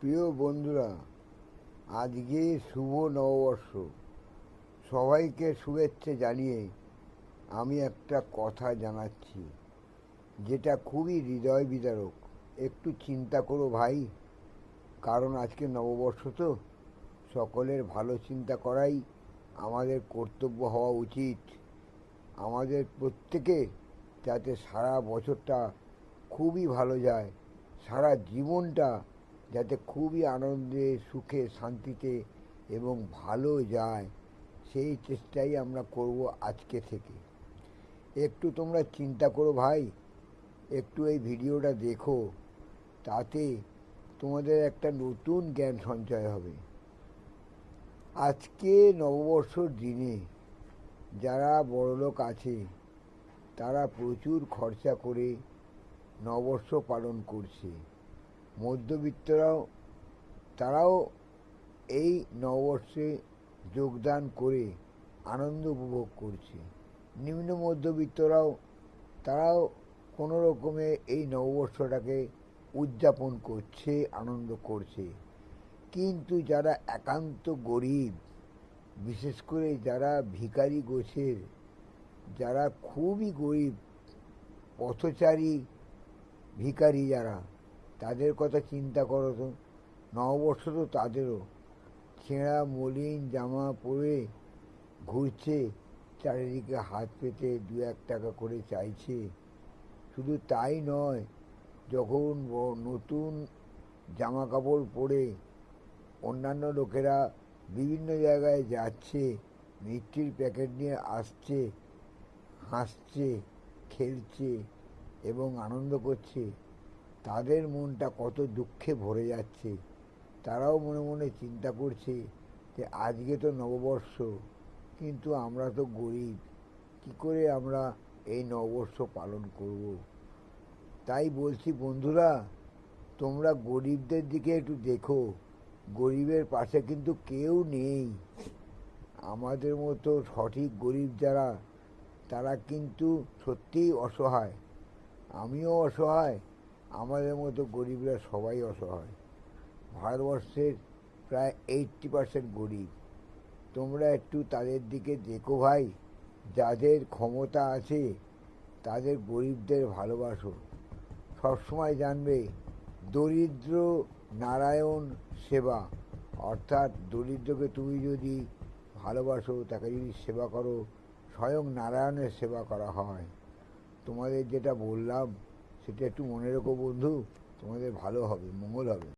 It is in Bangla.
প্রিয় বন্ধুরা, আজকে শুভ নববর্ষ। সবাইকে শুভেচ্ছা জানিয়ে আমি একটা কথা জানাচ্ছি, যেটা খুবই হৃদয় বিদারক। একটু চিন্তা করো ভাই, কারণ আজকে নববর্ষ তো। সকলের ভালো চিন্তা করাই আমাদের কর্তব্য হওয়া উচিত। আমাদের প্রত্যেকের যাতে সারা বছরটা খুবই ভালো যায়, সারা জীবনটা যাতে খুবই আনন্দে, সুখে, শান্তিতে এবং ভালো যায়, সেই চেষ্টাই আমরা করব আজকে থেকে। একটু তোমরা চিন্তা করো ভাই, একটু এই ভিডিওটা দেখো, তাতে তোমাদের একটা নতুন জ্ঞান সঞ্চয় হবে। আজকে নববর্ষর দিনে যারা বড়লোক আছে, তারা প্রচুর খরচা করে নববর্ষ পালন করছে। মধ্যবিত্তরাও, তারাও এই নববর্ষে যোগদান করে আনন্দ উপভোগ করছে। নিম্ন মধ্যবিত্তরাও, তারাও কোনো রকমে এই নববর্ষটাকে উদযাপন করছে, আনন্দ করছে। কিন্তু যারা একান্ত গরিব, বিশেষ করে যারা ভিখারি গোছের, যারা খুবই গরিব, পথচারী ভিখারি যারা, তাদের কথা চিন্তা করো তো। নববর্ষ তো তাদেরও। ছেঁড়া মলিন জামা পরে ঘুরছে, চারিদিকে হাত পেতে 2-1 টাকা করে চাইছে। শুধু তাই নয়, যখন নতুন জামা কাপড় পরে অন্যান্য লোকেরা বিভিন্ন জায়গায় যাচ্ছে, মিষ্টির প্যাকেট নিয়ে আসছে, হাসছে, খেলছে এবং আনন্দ করছে, তাদের মনটা কত দুঃখে ভরে যাচ্ছে। তারাও মনে মনে চিন্তা করছে যে আজকে তো নববর্ষ, কিন্তু আমরা তো গরিব, কী করে আমরা এই নববর্ষ পালন করব। তাই বলছি বন্ধুরা, তোমরা গরিবদের দিকে একটু দেখো। গরিবের পাশে কিন্তু কেউ নেই। আমাদের মতো সঠিক গরিব যারা, তারা কিন্তু সত্যিই অসহায়। আমিও অসহায়, আমাদের মতো গরিবরা সবাই অসহায়। ভারতবর্ষের প্রায় 80% গরিব। তোমরা একটু তাদের দিকে দেখো ভাই, যাদের ক্ষমতা আছে তাদের গরিবদের ভালোবাসো। সবসময় জানবে, দরিদ্র নারায়ণ সেবা, অর্থাৎ দরিদ্রকে তুমি যদি ভালোবাসো, তাকে যদি সেবা করো, স্বয়ং নারায়ণের সেবা করা হয়। তোমাদের যেটা বললাম সেটা একটু মনে রেখো বন্ধু, তোমাদের ভালো হবে, মঙ্গল হবে।